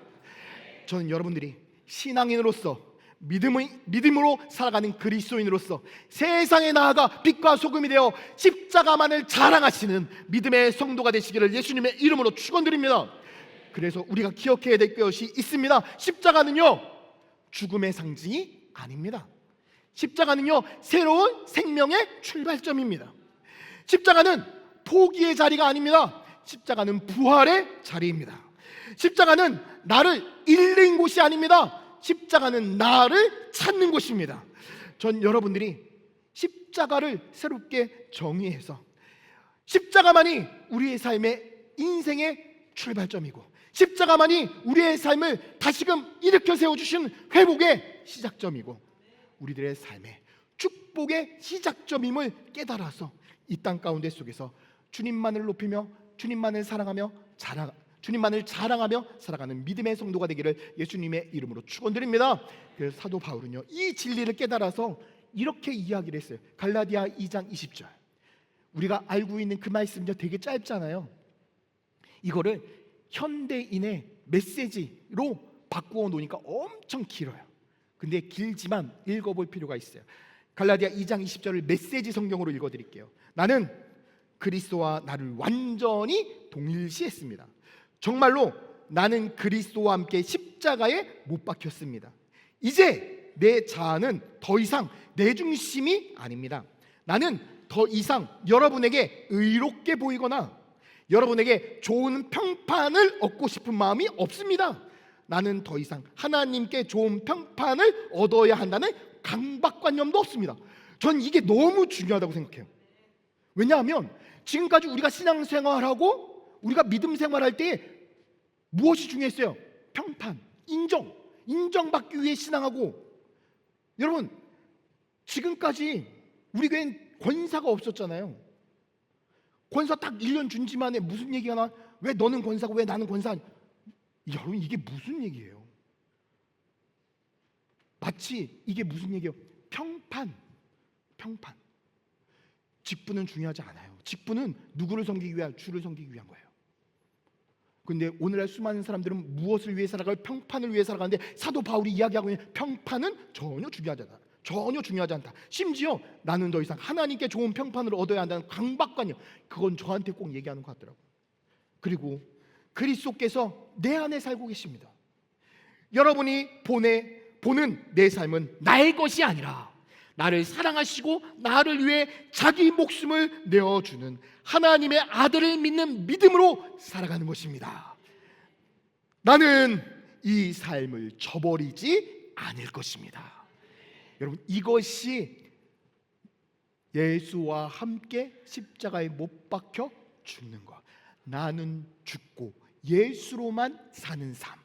저는 여러분들이 신앙인으로서 믿음으로 살아가는 그리스도인으로서 세상에 나아가 빛과 소금이 되어 십자가만을 자랑하시는 믿음의 성도가 되시기를 예수님의 이름으로 축원드립니다. 그래서 우리가 기억해야 될 것이 있습니다. 십자가는요, 죽음의 상징이 아닙니다. 십자가는요, 새로운 생명의 출발점입니다. 십자가는 포기의 자리가 아닙니다. 십자가는 부활의 자리입니다. 십자가는 나를 잃는 곳이 아닙니다. 십자가는 나를 찾는 곳입니다. 전 여러분들이 십자가를 새롭게 정의해서 십자가만이 우리의 삶의 인생의 출발점이고 십자가만이 우리의 삶을 다시금 일으켜 세워주신 회복의 시작점이고 우리들의 삶의 축복의 시작점임을 깨달아서 이 땅 가운데 속에서 주님만을 높이며 주님만을 사랑하며 주님만을 자랑하며 살아가는 믿음의 성도가 되기를 예수님의 이름으로 축원드립니다. 그래서 사도 바울은요, 이 진리를 깨달아서 이렇게 이야기를 했어요. 갈라디아 2장 20절. 우리가 알고 있는 그 말씀이 되게 짧잖아요. 이거를 현대인의 메시지로 바꾸어 놓으니까 엄청 길어요. 근데 길지만 읽어볼 필요가 있어요. 갈라디아 2장 20절을 메시지 성경으로 읽어드릴게요. 나는 그리스도와 나를 완전히 동일시했습니다. 정말로 나는 그리스도와 함께 십자가에 못 박혔습니다. 이제 내 자아는 더 이상 내 중심이 아닙니다. 나는 더 이상 여러분에게 의롭게 보이거나 여러분에게 좋은 평판을 얻고 싶은 마음이 없습니다. 나는 더 이상 하나님께 좋은 평판을 얻어야 한다는 강박관념도 없습니다. 전 이게 너무 중요하다고 생각해요. 왜냐하면 지금까지 우리가 신앙생활하고 우리가 믿음 생활할 때 무엇이 중요했어요? 평판, 인정받기 위해 신앙하고. 여러분, 지금까지 우리 교회는 권사가 없었잖아요. 권사 딱 1년 준지만에 무슨 얘기가 나와? 왜 너는 권사고 왜 나는 권사 아니? 여러분, 이게 무슨 얘기예요? 마치 이게 무슨 얘기예요? 평판. 직분은 중요하지 않아요. 직분은 누구를 섬기기 위한, 주를 섬기기 위한 거예요. 근데 오늘날 수많은 사람들은 무엇을 위해 살아가요? 평판을 위해 살아가는데 사도 바울이 이야기하고 있는 평판은 전혀 중요하지 않다. 심지어 나는 더 이상 하나님께 좋은 평판을 얻어야 한다는 강박관념, 그건 저한테 꼭 얘기하는 것 같더라고요. 그리고 그리스도께서 내 안에 살고 계십니다. 여러분이 보는 내 삶은 나의 것이 아니라 나를 사랑하시고 나를 위해 자기 목숨을 내어주는 하나님의 아들을 믿는 믿음으로 살아가는 것입니다. 나는 이 삶을 저버리지 않을 것입니다. 여러분, 이것이 예수와 함께 십자가에 못 박혀 죽는 것, 나는 죽고 예수로만 사는 삶,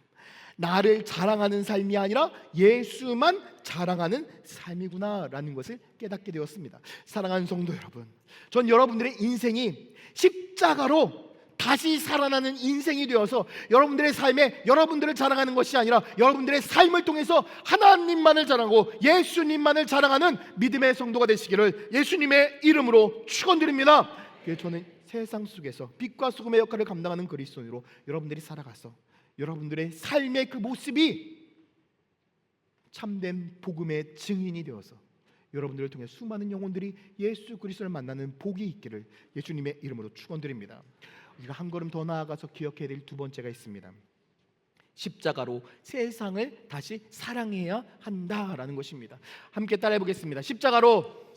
나를 자랑하는 삶이 아니라 예수만 자랑하는 삶이구나라는 것을 깨닫게 되었습니다. 사랑하는 성도 여러분, 전 여러분들의 인생이 십자가로 다시 살아나는 인생이 되어서 여러분들의 삶에 여러분들을 자랑하는 것이 아니라 여러분들의 삶을 통해서 하나님만을 자랑하고 예수님만을 자랑하는 믿음의 성도가 되시기를 예수님의 이름으로 축원드립니다. 그래서 저는 세상 속에서 빛과 소금의 역할을 감당하는 그리스도인으로 여러분들이 살아가서 여러분들의 삶의 그 모습이 참된 복음의 증인이 되어서 여러분들을 통해 수많은 영혼들이 예수 그리스도를 만나는 복이 있기를 예수님의 이름으로 축원드립니다. 우리가 한 걸음 더 나아가서 기억해야 될 두 번째가 있습니다. 십자가로 세상을 다시 사랑해야 한다라는 것입니다. 함께 따라해 보겠습니다. 십자가로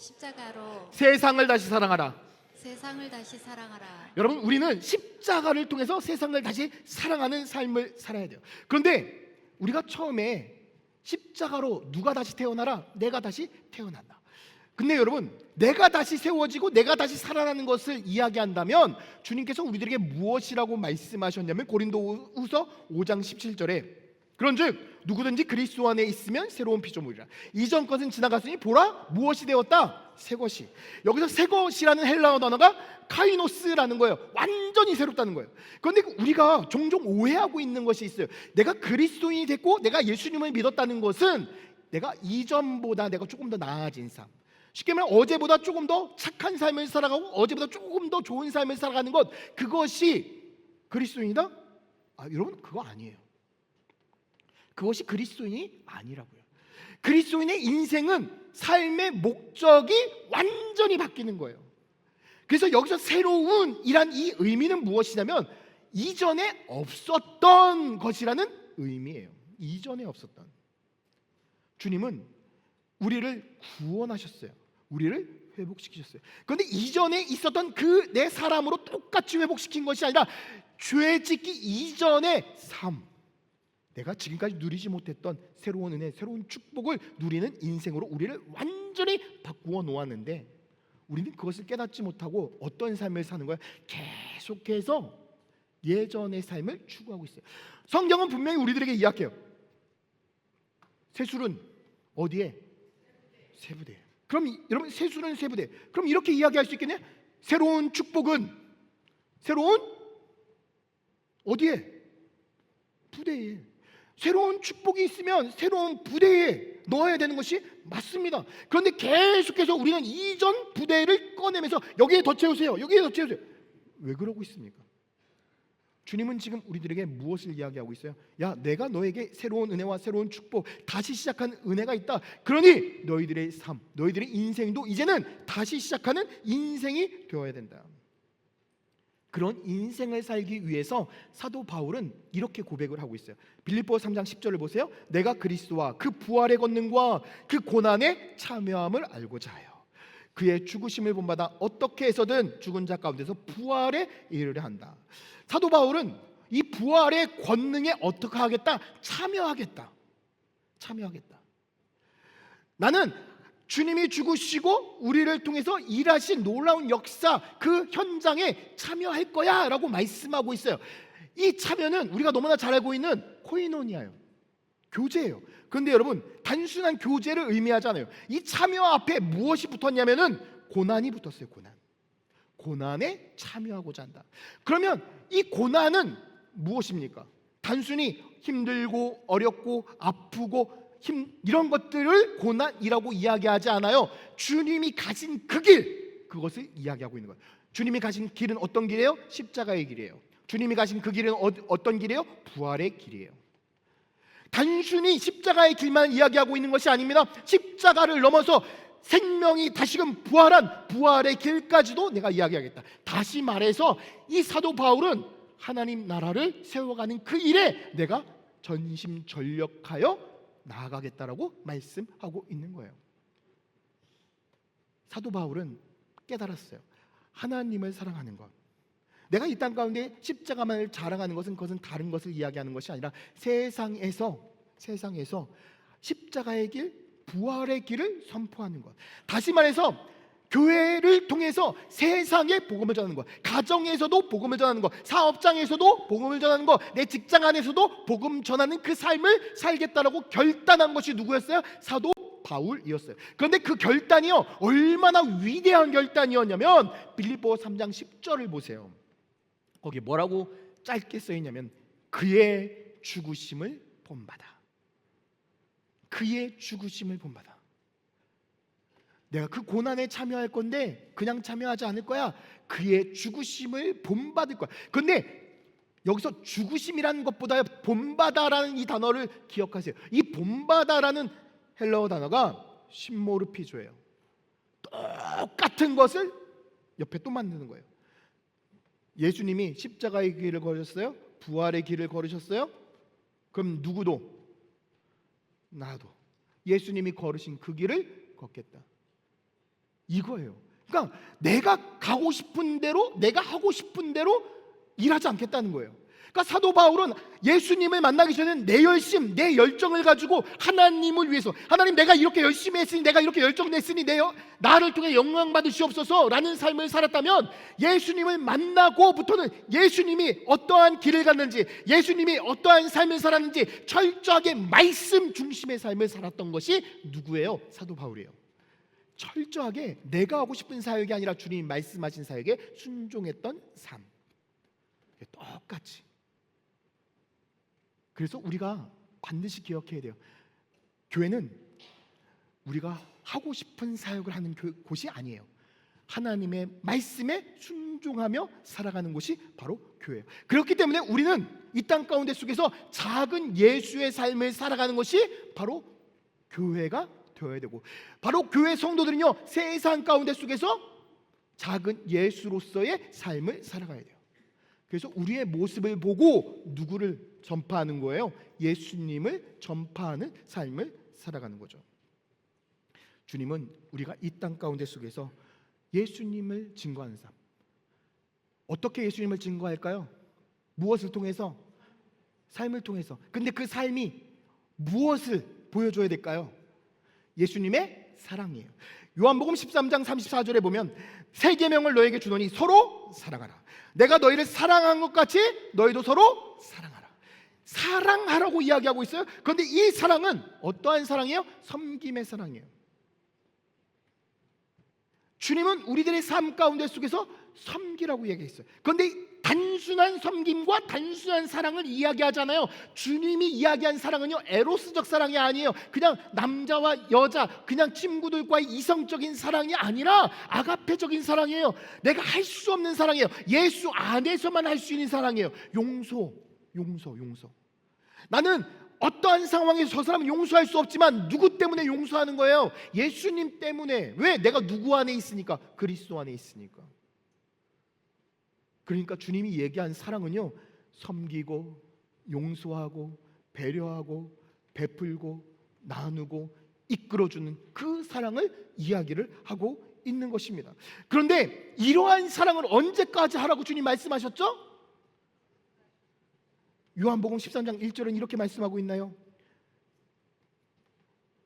세상을 다시 사랑하라. 여러분, 우리는 십자가를 통해서 세상을 다시 사랑하는 삶을 살아야 돼요. 그런데 우리가 처음에 십자가로 누가 다시 태어나라? 내가 다시 태어난다. 근데 여러분, 내가 다시 세워지고 내가 다시 살아나는 것을 이야기한다면 주님께서 우리들에게 무엇이라고 말씀하셨냐면 고린도후서 5장 17절에 그런즉 누구든지 그리스도 안에 있으면 새로운 피조물이라. 이전 것은 지나갔으니 보라 무엇이 되었다? 새 것이. 여기서 새 것이라는 헬라어 단어가 카이노스라는 거예요. 완전히 새롭다는 거예요. 그런데 우리가 종종 오해하고 있는 것이 있어요. 내가 그리스도인이 됐고 내가 예수님을 믿었다는 것은 내가 이전보다 내가 조금 더 나아진 삶, 쉽게 말하면 어제보다 조금 더 착한 삶을 살아가고 어제보다 조금 더 좋은 삶을 살아가는 것, 그것이 그리스도인이다? 여러분, 그거 아니에요. 그것이 그리스도인이 아니라고요. 그리스도인의 인생은 삶의 목적이 완전히 바뀌는 거예요. 그래서 여기서 새로운이란 이 의미는 무엇이냐면 이전에 없었던 것이라는 의미예요. 이전에 없었던. 주님은 우리를 구원하셨어요. 우리를 회복시키셨어요. 그런데 이전에 있었던 그 내 사람으로 똑같이 회복시킨 것이 아니라 죄 짓기 이전의 삶, 내가 지금까지 누리지 못했던 새로운 은혜, 새로운 축복을 누리는 인생으로 우리를 완전히 바꾸어 놓았는데 우리는 그것을 깨닫지 못하고 어떤 삶을 사는 거야? 계속해서 예전의 삶을 추구하고 있어요. 성경은 분명히 우리들에게 이야기해요. 새술은 어디에? 세부대. 그럼 여러분, 새술은 세부대. 그럼 이렇게 이야기할 수 있겠네? 새로운 축복은 새로운 어디에? 부대에. 새로운 축복이 있으면 새로운 부대에 넣어야 되는 것이 맞습니다. 그런데 계속해서 우리는 이전 부대를 꺼내면서 여기에 더 채우세요. 여기에 더 채우세요. 왜 그러고 있습니까? 주님은 지금 우리들에게 무엇을 이야기하고 있어요? 야, 내가 너에게 새로운 은혜와 새로운 축복, 다시 시작하는 은혜가 있다. 그러니 너희들의 삶, 너희들의 인생도 이제는 다시 시작하는 인생이 되어야 된다. 그런 인생을 살기 위해서 사도 바울은 이렇게 고백을 하고 있어요. 빌립보서 3장 10절을 보세요. 내가 그리스도와 그 부활의 권능과 그 고난에 참여함을 알고자 하여 그의 죽으심을 본받아 어떻게 해서든 죽은 자 가운데서 부활에 이르려 한다. 사도 바울은 이 부활의 권능에 어떻게 하겠다? 참여하겠다. 나는 주님이 죽으시고 우리를 통해서 일하신 놀라운 역사, 그 현장에 참여할 거야 라고 말씀하고 있어요. 이 참여는 우리가 너무나 잘 알고 있는 코이노니아예요. 교제예요. 그런데 여러분, 단순한 교제를 의미하지 않아요. 이 참여 앞에 무엇이 붙었냐면은 고난이 붙었어요. 고난에 참여하고자 한다. 그러면 이 고난은 무엇입니까? 단순히 힘들고 어렵고 아프고 이런 것들을 고난이라고 이야기하지 않아요. 주님이 가신 그 길, 그것을 이야기하고 있는 거예요. 주님이 가신 길은 어떤 길이에요? 십자가의 길이에요. 주님이 가신 그 길은 어떤 길이에요? 부활의 길이에요. 단순히 십자가의 길만 이야기하고 있는 것이 아닙니다. 십자가를 넘어서 생명이 다시금 부활한 부활의 길까지도 내가 이야기하겠다. 다시 말해서 이 사도 바울은 하나님 나라를 세워가는 그 일에 내가 전심전력하여 나아가겠다라고 말씀하고 있는 거예요. 사도 바울은 깨달았어요. 하나님을 사랑하는 것, 내가 이 땅 가운데 십자가만을 자랑하는 것은 그것은 다른 것을 이야기하는 것이 아니라 세상에서 십자가의 길, 부활의 길을 선포하는 것. 다시 말해서 교회를 통해서 세상에 복음을 전하는 것, 가정에서도 복음을 전하는 것, 사업장에서도 복음을 전하는 것, 내 직장 안에서도 복음 전하는 그 삶을 살겠다라고 결단한 것이 누구였어요? 사도 바울이었어요. 그런데 그 결단이요, 얼마나 위대한 결단이었냐면 빌립보서 3장 10절을 보세요. 거기 뭐라고 짧게 써 있냐면 그의 죽으심을 본받아. 그의 죽으심을 본받아. 내가 그 고난에 참여할 건데 그냥 참여하지 않을 거야. 그의 죽으심을 본받을 거야. 그런데 여기서 죽으심이라는 것보다 본받아라는 이 단어를 기억하세요. 이 본받아라는 헬라어 단어가 심모르피조예요. 똑같은 것을 옆에 또 만드는 거예요. 예수님이 십자가의 길을 걸으셨어요? 부활의 길을 걸으셨어요? 그럼 누구도? 나도 예수님이 걸으신 그 길을 걷겠다. 이거예요. 그러니까 내가 가고 싶은 대로, 내가 하고 싶은 대로 일하지 않겠다는 거예요. 그러니까 사도 바울은 예수님을 만나기 전에는 내 열심, 내 열정을 가지고 하나님을 위해서, 하나님 내가 이렇게 열심히 했으니, 내가 이렇게 열정 냈으니 나를 통해 영광 받으시옵소서 라는 삶을 살았다면, 예수님을 만나고부터는 예수님이 어떠한 길을 갔는지, 예수님이 어떠한 삶을 살았는지 철저하게 말씀 중심의 삶을 살았던 것이 누구예요? 사도 바울이에요. 철저하게 내가 하고 싶은 사역이 아니라 주님이 말씀하신 사역에 순종했던 삶. 똑같이. 그래서 우리가 반드시 기억해야 돼요. 교회는 우리가 하고 싶은 사역을 하는 곳이 아니에요. 하나님의 말씀에 순종하며 살아가는 곳이 바로 교회예요. 그렇기 때문에 우리는 이 땅 가운데 속에서 작은 예수의 삶을 살아가는 것이 바로 교회가 되어야 되고, 바로 교회 성도들은요, 세상 가운데 속에서 작은 예수로서의 삶을 살아가야 돼요. 그래서 우리의 모습을 보고 누구를 전파하는 거예요? 예수님을 전파하는 삶을 살아가는 거죠. 주님은 우리가 이 땅 가운데 속에서 예수님을 증거하는 삶. 어떻게 예수님을 증거할까요? 무엇을 통해서? 삶을 통해서. 근데 그 삶이 무엇을 보여줘야 될까요? 예수님의 사랑이에요. 요한복음 13장 34절에 보면 새 계명을 너에게 주노니 서로 사랑하라. 내가 너희를 사랑한 것 같이 너희도 서로 사랑하라. 사랑하라고 이야기하고 있어요. 그런데 이 사랑은 어떠한 사랑이에요? 섬김의 사랑이에요. 주님은 우리들의 삶 가운데 속에서 섬기라고 얘기했어요. 그런데 단순한 섬김과 단순한 사랑을 이야기하잖아요. 주님이 이야기한 사랑은요, 에로스적 사랑이 아니에요. 그냥 남자와 여자, 그냥 친구들과의 이성적인 사랑이 아니라 아가페적인 사랑이에요. 내가 할 수 없는 사랑이에요. 예수 안에서만 할 수 있는 사랑이에요. 용서. 나는 어떠한 상황에서 저 사람은 용서할 수 없지만 누구 때문에 용서하는 거예요? 예수님 때문에. 왜? 내가 누구 안에 있으니까? 그리스도 안에 있으니까. 그러니까 주님이 얘기한 사랑은요, 섬기고 용서하고 배려하고 베풀고 나누고 이끌어주는 그 사랑을 이야기를 하고 있는 것입니다. 그런데 이러한 사랑을 언제까지 하라고 주님 말씀하셨죠? 요한복음 13장 1절은 이렇게 말씀하고 있나요?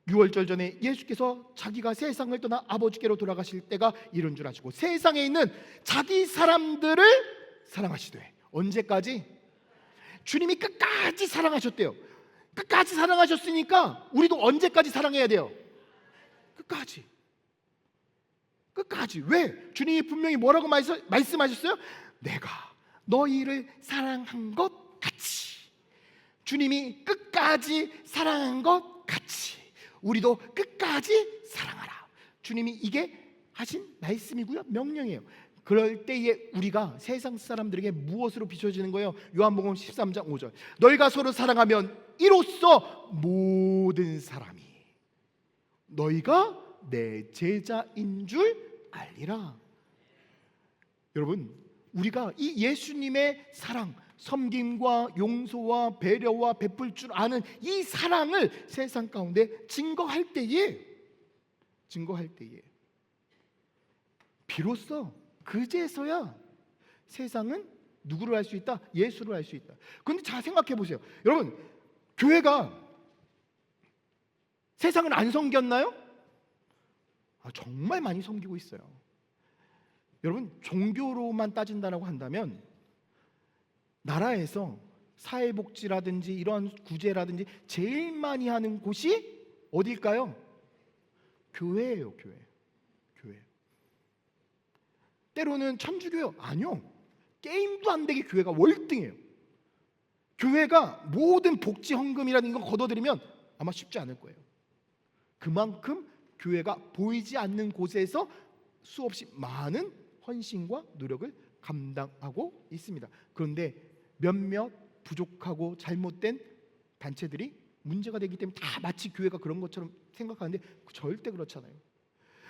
6월절 전에 예수께서 자기가 세상을 떠나 아버지께로 돌아가실 때가 이른 줄 아시고 세상에 있는 자기 사람들을 사랑하시되. 언제까지? 주님이 끝까지 사랑하셨대요. 끝까지 사랑하셨으니까 우리도 언제까지 사랑해야 돼요? 끝까지. 왜? 주님이 분명히 뭐라고 말씀하셨어요? 내가 너희를 사랑한 것 같이. 주님이 끝까지 사랑한 것 같이 우리도 끝까지 사랑하라. 주님이 이게 하신 말씀이고요, 명령이에요. 그럴 때에 우리가 세상 사람들에게 무엇으로 비춰지는 거예요? 요한복음 13장 5절. 너희가 서로 사랑하면 이로써 모든 사람이 너희가 내 제자인 줄 알리라. 여러분, 우리가 이 예수님의 사랑, 섬김과 용서와 배려와 베풀 줄 아는 이 사랑을 세상 가운데 증거할 때에 비로소 그제서야 세상은 누구를 알 수 있다? 예수를 알 수 있다. 그런데 잘 생각해 보세요. 여러분, 교회가 세상을 안 섬겼나요? 정말 많이 섬기고 있어요. 여러분, 종교로만 따진다고 한다면 나라에서 사회복지라든지 이런 구제라든지 제일 많이 하는 곳이 어딜까요? 교회예요. 교회. 때로는 천주교요? 아니요. 게임도 안 되게 교회가 월등해요. 교회가 모든 복지 헌금이라는 거 걷어들이면 아마 쉽지 않을 거예요. 그만큼 교회가 보이지 않는 곳에서 수없이 많은 헌신과 노력을 감당하고 있습니다. 그런데 몇몇 부족하고 잘못된 단체들이 문제가 되기 때문에 다 마치 교회가 그런 것처럼 생각하는데 절대 그렇지 않아요.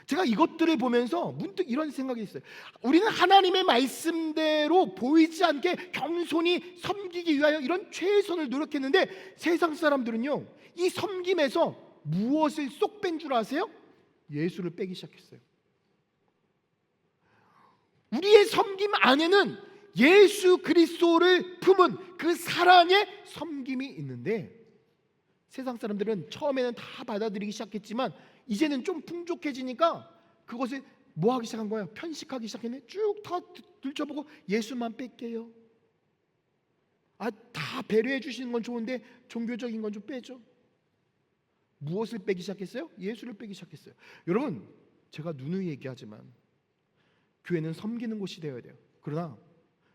제가 이것들을 보면서 문득 이런 생각이 있어요. 우리는 하나님의 말씀대로 보이지 않게 겸손히 섬기기 위하여 이런 최선을 노력했는데 세상 사람들은요, 이 섬김에서 무엇을 쏙 뺀 줄 아세요? 예수를 빼기 시작했어요. 우리의 섬김 안에는 예수 그리스도를 품은 그 사랑의 섬김이 있는데 세상 사람들은 처음에는 다 받아들이기 시작했지만 이제는 좀 풍족해지니까 그것을 뭐 하기 시작한 거예요? 편식하기 시작했네. 쭉 다 들춰보고 예수만 뺄게요. 다 배려해 주시는 건 좋은데 종교적인 건 좀 빼죠. 무엇을 빼기 시작했어요? 예수를 빼기 시작했어요. 여러분, 제가 누누이 얘기하지만 교회는 섬기는 곳이 되어야 돼요. 그러나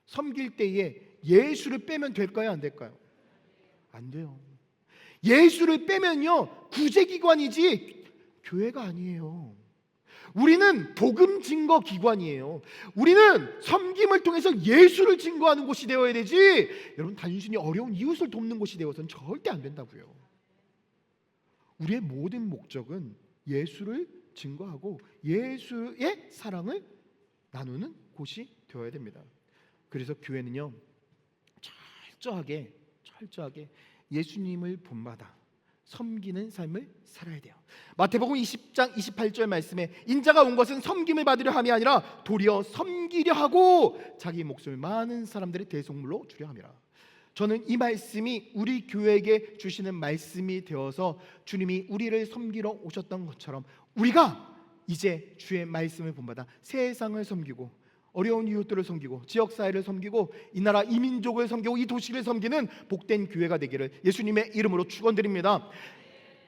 섬길 때에 예수를 빼면 될까요? 안 될까요? 안 돼요. 예수를 빼면요, 구제기관이지 교회가 아니에요. 우리는 복음 증거 기관이에요. 우리는 섬김을 통해서 예수를 증거하는 곳이 되어야 되지, 여러분, 단순히 어려운 이웃을 돕는 곳이 되어서는 절대 안 된다고요. 우리의 모든 목적은 예수를 증거하고 예수의 사랑을 나누는 곳이 되어야 됩니다. 그래서 교회는요, 철저하게 예수님을 본받아 섬기는 삶을 살아야 돼요. 마태복음 20장 28절 말씀에 인자가 온 것은 섬김을 받으려 함이 아니라 도리어 섬기려 하고 자기 목숨을 많은 사람들의 대속물로 주려 함이라. 저는 이 말씀이 우리 교회에게 주시는 말씀이 되어서 주님이 우리를 섬기러 오셨던 것처럼 우리가 이제 주의 말씀을 본받아 세상을 섬기고 어려운 이웃들을 섬기고 지역사회를 섬기고 이 나라 이 민족을 섬기고 이 도시를 섬기는 복된 교회가 되기를 예수님의 이름으로 축원드립니다.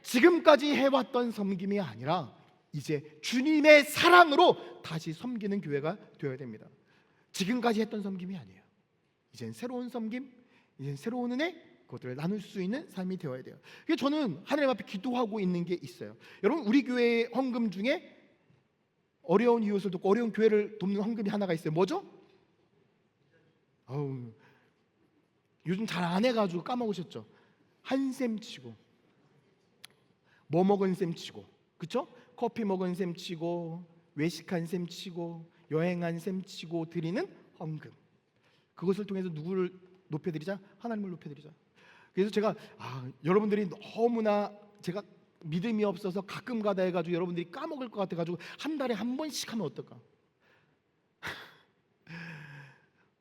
지금까지 해왔던 섬김이 아니라 이제 주님의 사랑으로 다시 섬기는 교회가 되어야 됩니다. 지금까지 했던 섬김이 아니에요. 이젠 새로운 섬김, 이젠 새로운 은혜, 그것들을 나눌 수 있는 삶이 되어야 돼요. 그래서 저는 하나님 앞에 기도하고 있는 게 있어요. 여러분, 우리 교회의 헌금 중에 어려운 이웃을 돕고 어려운 교회를 돕는 헌금이 하나가 있어요. 뭐죠? 요즘 잘 안 해가지고 까먹으셨죠? 한 셈 치고, 뭐 먹은 셈 치고, 그쵸? 커피 먹은 셈 치고, 외식한 셈 치고, 여행한 셈 치고 드리는 헌금. 그것을 통해서 누구를 높여드리자? 하나님을 높여드리자. 그래서 제가 여러분들이 너무나 제가 믿음이 없어서 가끔 가다 해가지고 여러분들이 까먹을 것 같아가지고 한 달에 한 번씩 하면 어떨까?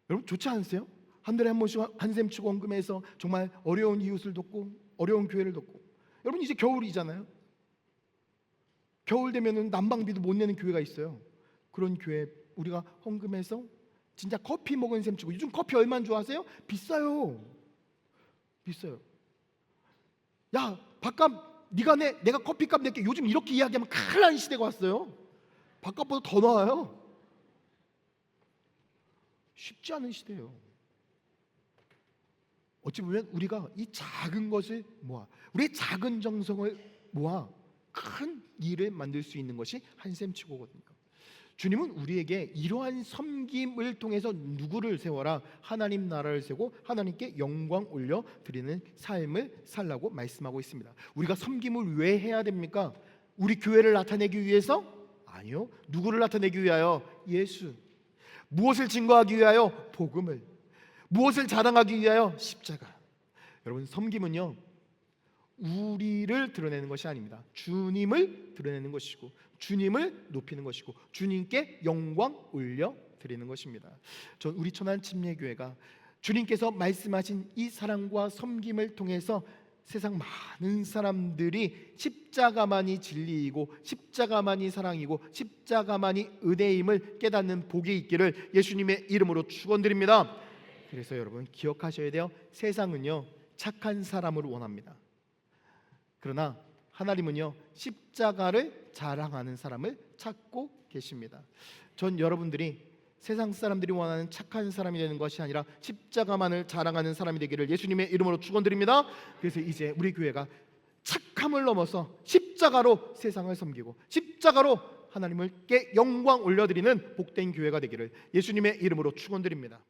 여러분 좋지 않으세요? 한 달에 한 번씩 한 셈 치고 헌금해서 정말 어려운 이웃을 돕고 어려운 교회를 돕고. 여러분 이제 겨울이잖아요. 겨울 되면은 난방비도 못 내는 교회가 있어요. 그런 교회 우리가 헌금해서 진짜 커피 먹은 셈 치고. 요즘 커피 얼마나 좋아하세요? 비싸요. 비싸요. 야 밥값 내가 커피값 낼게. 요즘 이렇게 이야기하면 큰일 나는 시대가 왔어요. 밥값보다 더 나아요. 쉽지 않은 시대예요. 어찌 보면 우리가 이 작은 것을 모아, 우리의 작은 정성을 모아 큰 일을 만들 수 있는 것이 한 셈 치고거든요. 주님은 우리에게 이러한 섬김을 통해서 누구를 세워라? 하나님 나라를 세우고 하나님께 영광 올려 드리는 삶을 살라고 말씀하고 있습니다. 우리가 섬김을 왜 해야 됩니까? 우리 교회를 나타내기 위해서? 아니요. 누구를 나타내기 위하여? 예수. 무엇을 증거하기 위하여? 복음을. 무엇을 자랑하기 위하여? 십자가. 여러분 섬김은요 우리를 드러내는 것이 아닙니다. 주님을 드러내는 것이고 주님을 높이는 것이고 주님께 영광 올려 드리는 것입니다. 전 우리 천안 침례교회가 주님께서 말씀하신 이 사랑과 섬김을 통해서 세상 많은 사람들이 십자가만이 진리이고 십자가만이 사랑이고 십자가만이 은혜임을 깨닫는 복이 있기를 예수님의 이름으로 축원드립니다. 그래서 여러분 기억하셔야 돼요. 세상은요 착한 사람을 원합니다. 그러나 하나님은요 십자가를 자랑하는 사람을 찾고 계십니다. 전 여러분들이 세상 사람들이 원하는 착한 사람이 되는 것이 아니라 십자가만을 자랑하는 사람이 되기를 예수님의 이름으로 축원드립니다. 그래서 이제 우리 교회가 착함을 넘어서 십자가로 세상을 섬기고 십자가로 하나님께 영광 올려드리는 복된 교회가 되기를 예수님의 이름으로 축원드립니다.